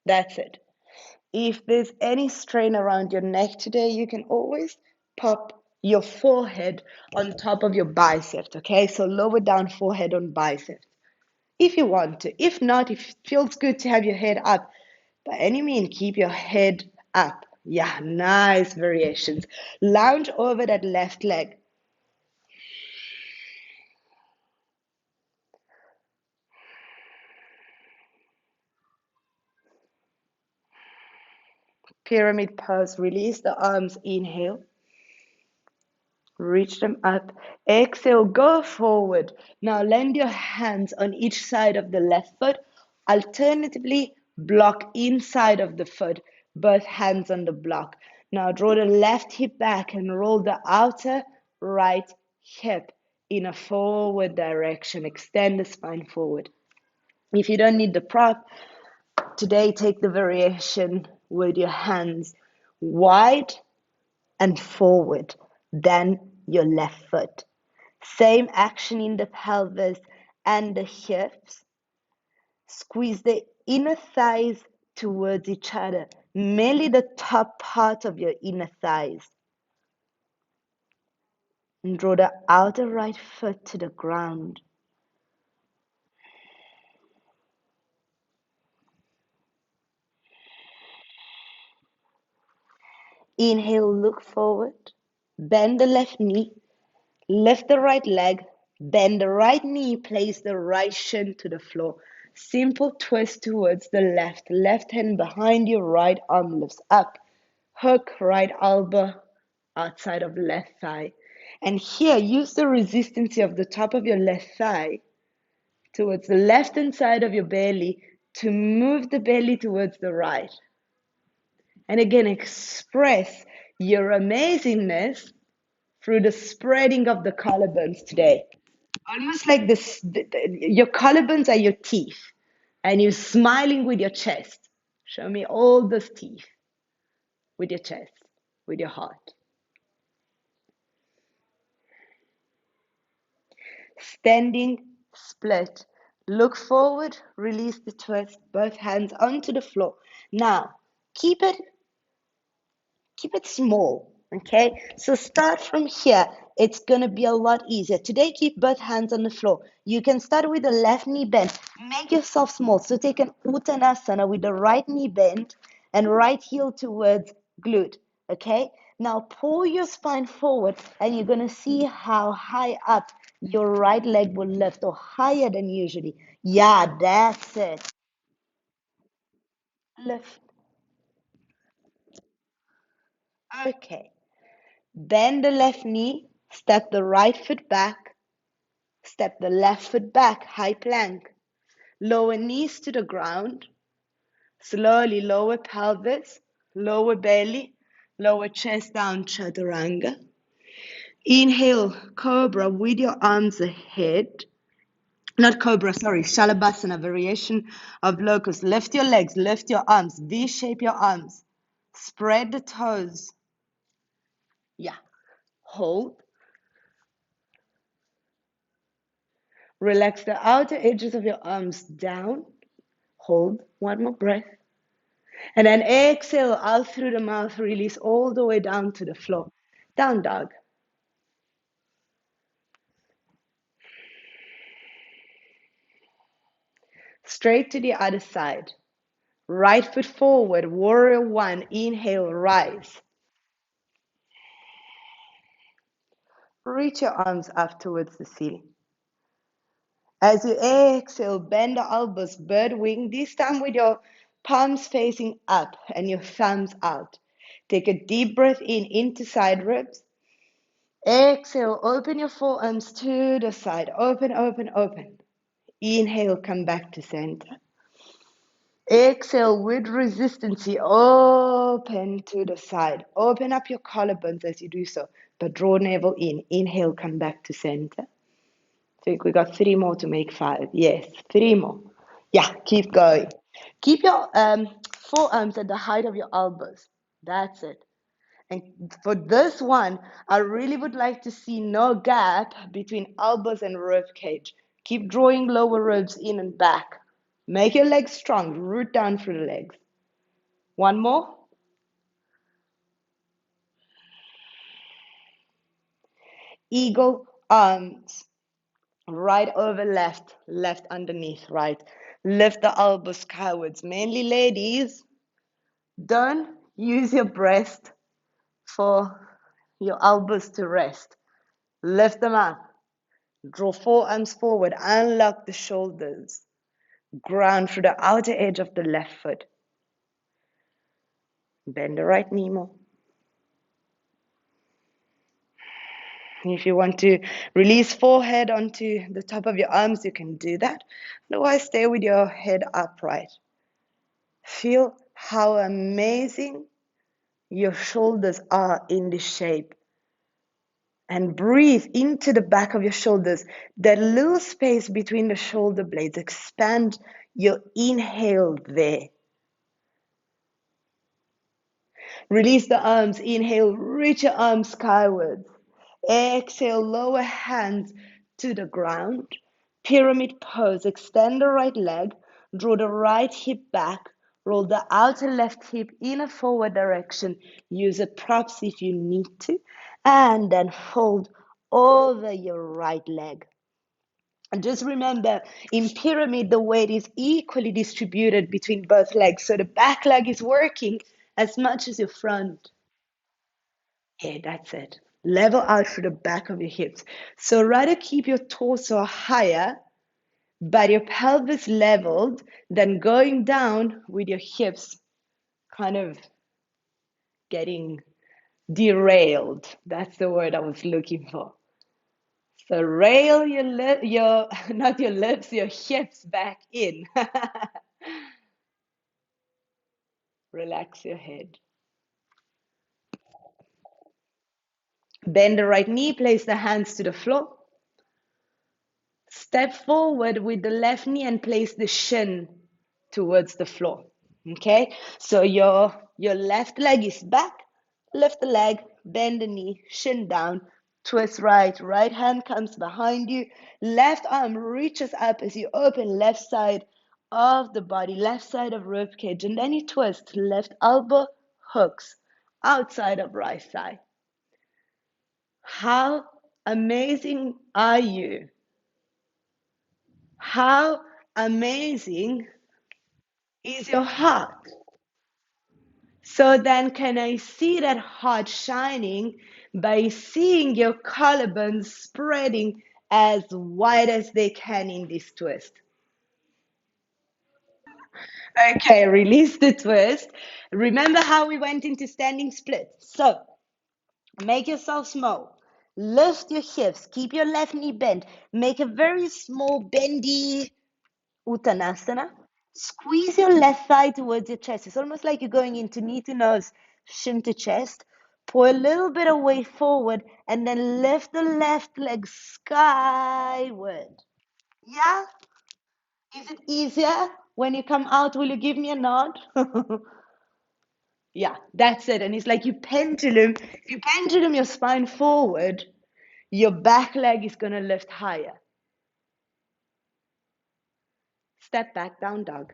That's it. If there's any strain around your neck today, you can always pop your forehead on top of your biceps, okay? So lower down forehead on biceps, if you want to. If not, if it feels good to have your head up, by any means, keep your head up. Yeah, nice variations. Lounge over that left leg. Pyramid pose. Release the arms. Inhale. Reach them up. Exhale. Go forward. Now land your hands on each side of the left foot. Alternatively, block inside of the foot. Both hands on the block. Now draw the left hip back and roll the outer right hip in a forward direction. Extend the spine forward. If you don't need the prop, today take the variation with your hands wide and forward, then your left foot. Same action in the pelvis and the hips. Squeeze the inner thighs towards each other, mainly the top part of your inner thighs. And draw the outer right foot to the ground. Inhale, look forward. Bend the left knee. Lift the right leg. Bend the right knee. Place the right shin to the floor. Simple twist towards the left. Left hand behind your right arm lifts up. Hook right elbow outside of left thigh. And here, use the resistance of the top of your left thigh towards the left hand side of your belly to move the belly towards the right. And again, express your amazingness through the spreading of the collarbones today. Almost like this, your collarbones are your teeth, and you're smiling with your chest. Show me all those teeth with your chest, with your heart. Standing split. Look forward, release the twist, both hands onto the floor. Now, keep it small. Okay, so start from here. It's going to be a lot easier. Today, keep both hands on the floor. You can start with the left knee bent. Make yourself small. So take an Uttanasana with the right knee bent and right heel towards glute. Okay, now pull your spine forward and you're going to see how high up your right leg will lift, or higher than usually. Yeah, that's it. Lift. Okay. Bend the left knee, step the right foot back, step the left foot back, high plank. Lower knees to the ground. Slowly lower pelvis, lower belly, lower chest down, chaturanga. Inhale, cobra with your arms ahead. Not cobra, sorry, shalabhasana, variation of locust. Lift your legs, lift your arms, V-shape your arms. Spread the toes. Yeah, hold. Relax the outer edges of your arms down. Hold. One more breath. And then exhale out through the mouth. Release all the way down to the floor. Down dog. Straight to the other side. Right foot forward. Warrior one. Inhale, rise. Reach your arms up towards the ceiling. As you exhale, bend the elbows, bird wing, this time with your palms facing up and your thumbs out. Take a deep breath in into side ribs. Exhale, open your forearms to the side. Open, open, open. Inhale, come back to center. Exhale with resistance, open to the side. Open up your collarbones as you do so, but draw navel in. Inhale, come back to center. I think we got 3 more to make 5. Yes, 3 more. Yeah, keep going. Keep your forearms at the height of your elbows. That's it. And for this one, I really would like to see no gap between elbows and rib cage. Keep drawing lower ribs in and back. Make your legs strong. Root down through the legs. One more. Eagle arms. Right over left. Left underneath right. Lift the elbows skywards. Mainly ladies, don't use your breast for your elbows to rest. Lift them up. Draw forearms forward. Unlock the shoulders. Ground through the outer edge of the left foot. Bend the right knee more. If you want to release forehead onto the top of your arms, you can do that. Otherwise, stay with your head upright. Feel how amazing your shoulders are in this shape. And breathe into the back of your shoulders. That little space between the shoulder blades. Expand your inhale there. Release the arms. Inhale, reach your arms skywards. Exhale, lower hands to the ground. Pyramid pose. Extend the right leg. Draw the right hip back. Roll the outer left hip in a forward direction. Use a props if you need to. And then fold over your right leg. And just remember, in pyramid, the weight is equally distributed between both legs. So the back leg is working as much as your front. Yeah, that's it. Level out through the back of your hips. So rather keep your torso higher, but your pelvis leveled, than going down with your hips kind of getting derailed. That's the word I was looking for. So rail your not your lips, your hips back in. Relax your head. Bend the right knee, place the hands to the floor. Step forward with the left knee and place the shin towards the floor. Okay? So your left leg is back, lift the leg, bend the knee, shin down, twist right. Right hand comes behind you. Left arm reaches up as you open left side of the body, left side of rib cage, and then you twist. Left elbow hooks outside of right side. How amazing are you? How amazing is your heart? So then, can I see that heart shining by seeing your collarbones spreading as wide as they can in this twist? Okay, release the twist. Remember how we went into standing split. So make yourself small. Lift your hips. Keep your left knee bent. Make a very small bendy Uttanasana. Squeeze your left thigh towards your chest. It's almost like you're going into knee to nose, shin to chest. Pull a little bit away forward and then lift the left leg skyward. Yeah? Is it easier? When you come out, will you give me a nod? Yeah, that's it. And it's like you pendulum. If you pendulum your spine forward, your back leg is going to lift higher. Step back, down dog.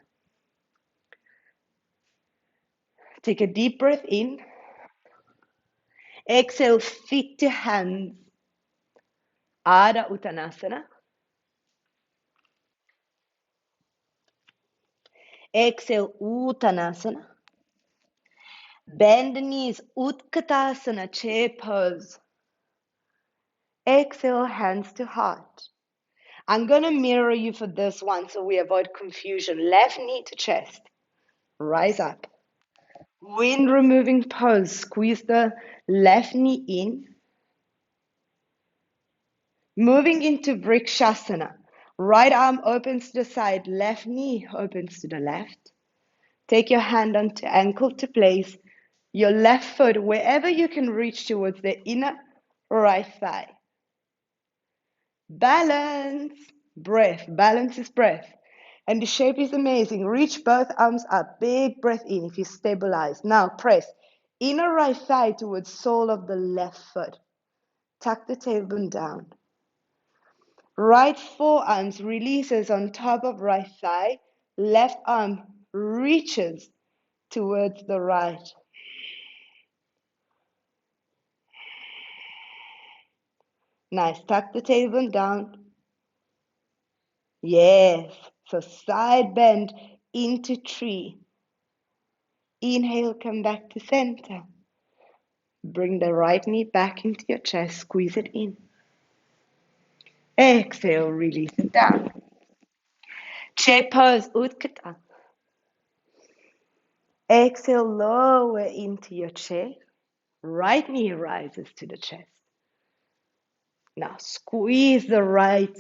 Take a deep breath in. Exhale, feet to hands. Adha Uttanasana. Exhale, Uttanasana. Bend the knees, Utkatasana, chair pose. Exhale, hands to heart. I'm going to mirror you for this one so we avoid confusion. Left knee to chest. Rise up. Wind removing pose. Squeeze the left knee in. Moving into Vrikshasana. Right arm opens to the side. Left knee opens to the left. Take your hand onto ankle to place your left foot wherever you can reach towards the inner right thigh. Balance. Breath. Balance is breath. And the shape is amazing. Reach both arms up. Big breath in if you stabilize. Now press inner right thigh towards sole of the left foot. Tuck the tailbone down. Right forearms releases on top of right thigh. Left arm reaches towards the right. Nice. Tuck the tailbone down. Yes. So side bend into tree. Inhale, come back to center. Bring the right knee back into your chest. Squeeze it in. Exhale, release it down. Chair pose, Utkata. Exhale, lower into your chair. Right knee rises to the chest. Now squeeze the right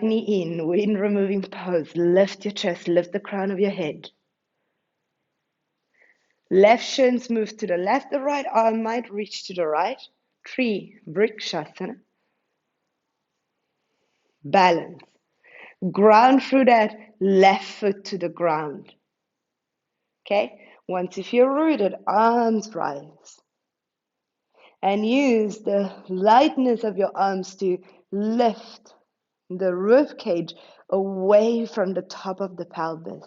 knee in. Wind removing pose. Lift your chest, lift the crown of your head. Left shins move to the left, the right arm might reach to the right. Tree, Vrikshasana. Balance. Ground through that left foot to the ground. Okay? Once if you're rooted, arms rise. And use the lightness of your arms to lift the rib cage away from the top of the pelvis.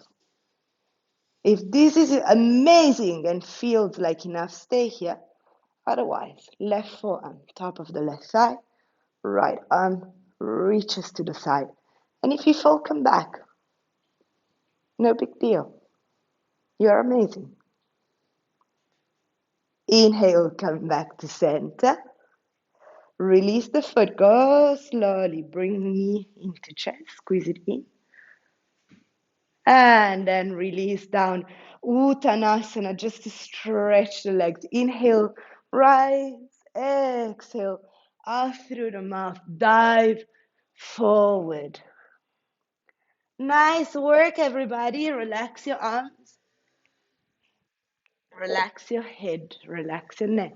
If this is amazing and feels like enough, stay here. Otherwise, left forearm, top of the left thigh, right arm reaches to the side. And if you fall, come back. No big deal. You're amazing. Inhale, come back to center. Release the foot. Go slowly. Bring knee into chest. Squeeze it in. And then release down. Uttanasana, just to stretch the legs. Inhale, rise. Exhale, out through the mouth. Dive forward. Nice work, everybody. Relax your arms. Relax your head. Relax your neck.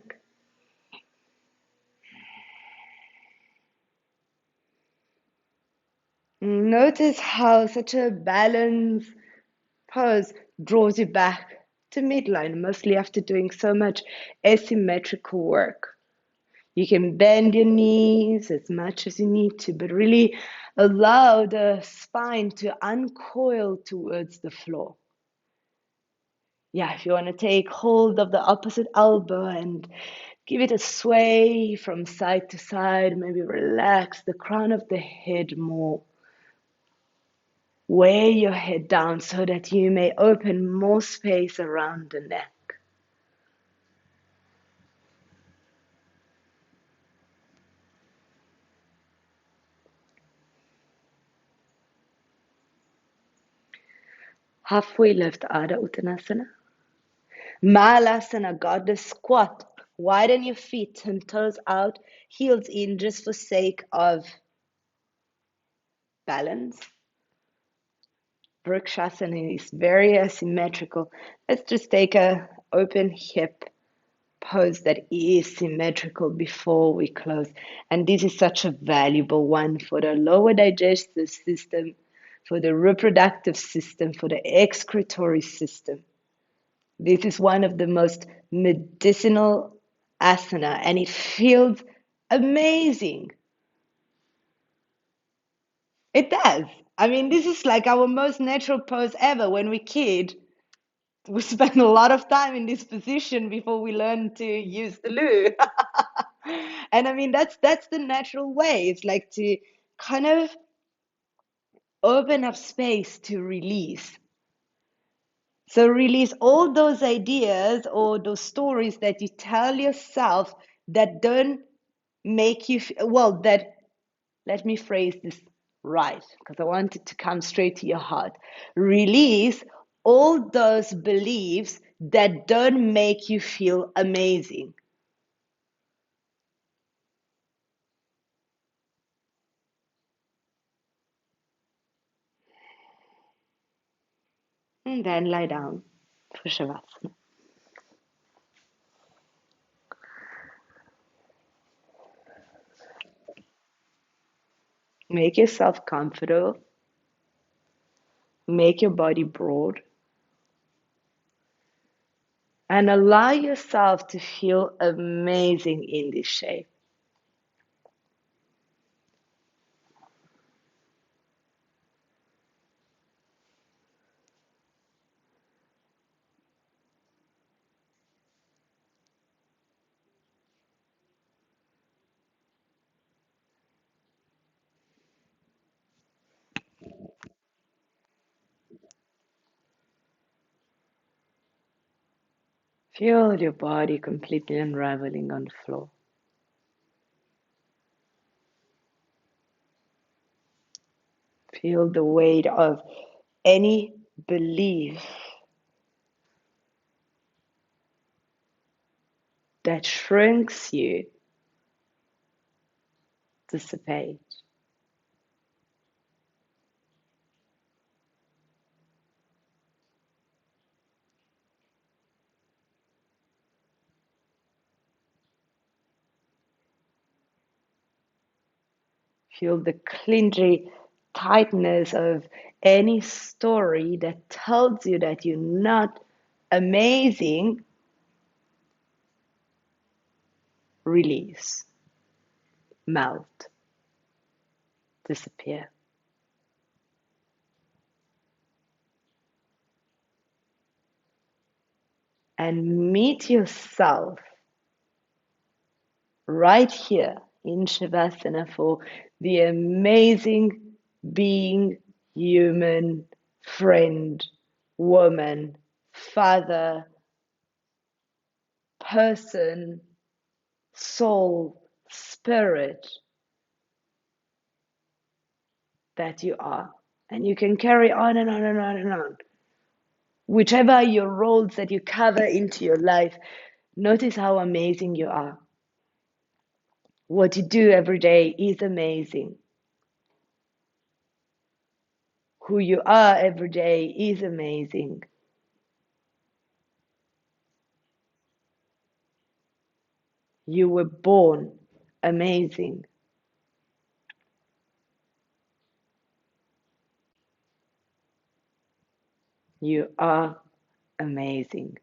Notice how such a balance pose draws you back to midline, mostly after doing so much asymmetrical work. You can bend your knees as much as you need to, but really allow the spine to uncoil towards the floor. Yeah, if you want to take hold of the opposite elbow and Give it a sway from side to side. Maybe relax the crown of the head more. Weigh your head down so that you may open more space around the neck. Halfway lift, Adha Uttanasana. Malasana, goddess squat. Widen your feet and toes out, heels in, just for sake of balance. Vrikshasana is very asymmetrical. Let's just take a open hip pose that is symmetrical before we close. And this is such a valuable one for the lower digestive system, for the reproductive system, for the excretory system. This is one of the most medicinal asana, and it feels amazing. It does. I mean, this is like our most natural pose ever. When we kid, we spend a lot of time in this position before we learn to use the loo. And I mean, that's the natural way. It's like to kind of open up space to release. So release all those ideas or those stories that you tell yourself that don't make you, well, that, let me phrase this right, because I want it to come straight to your heart. Release all those beliefs that don't make you feel amazing. And then lie down for Shavasana. Make yourself comfortable. Make your body broad. And allow yourself to feel amazing in this shape. Feel your body completely unraveling on the floor. Feel the weight of any belief that shrinks you dissipate. Feel the clingy tightness of any story that tells you that you're not amazing. Release, melt, disappear. And meet yourself right here in Shavasana for the amazing being, human, friend, woman, father, person, soul, spirit that you are. And you can carry on and on and on and on. Whichever are your roles that you cover into your life, notice how amazing you are. What you do every day is amazing. Who you are every day is amazing. You were born amazing. You are amazing.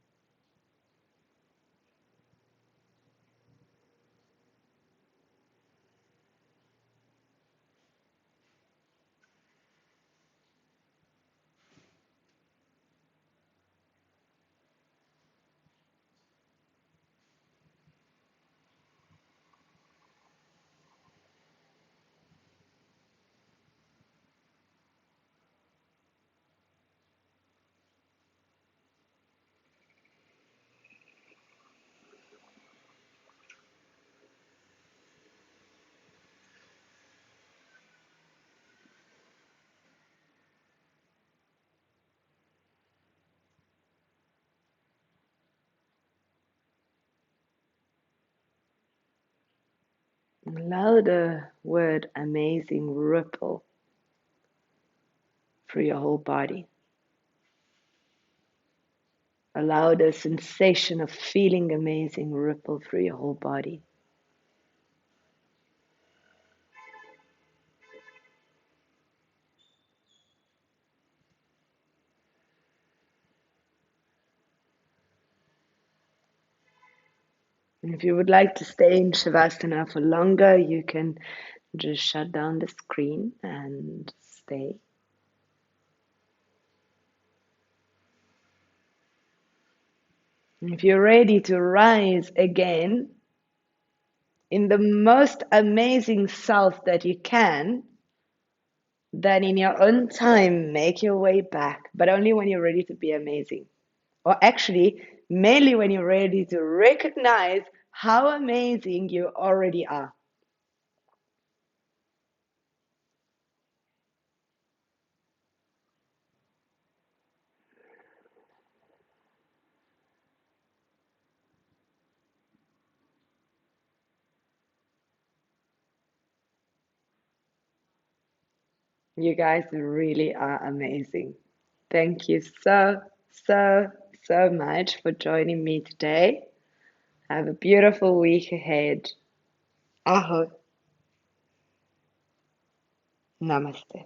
Allow the word amazing ripple through your whole body. Allow the sensation of feeling amazing ripple through your whole body. And if you would like to stay in Shavasana for longer, you can just shut down the screen and stay. And if you're ready to rise again in the most amazing self that you can, then in your own time, make your way back, but only when you're ready to be amazing. Or actually, mainly when you're ready to recognize how amazing you already are. You guys really are amazing. Thank you so much for joining me today. Have a beautiful week ahead. Aho. Namaste.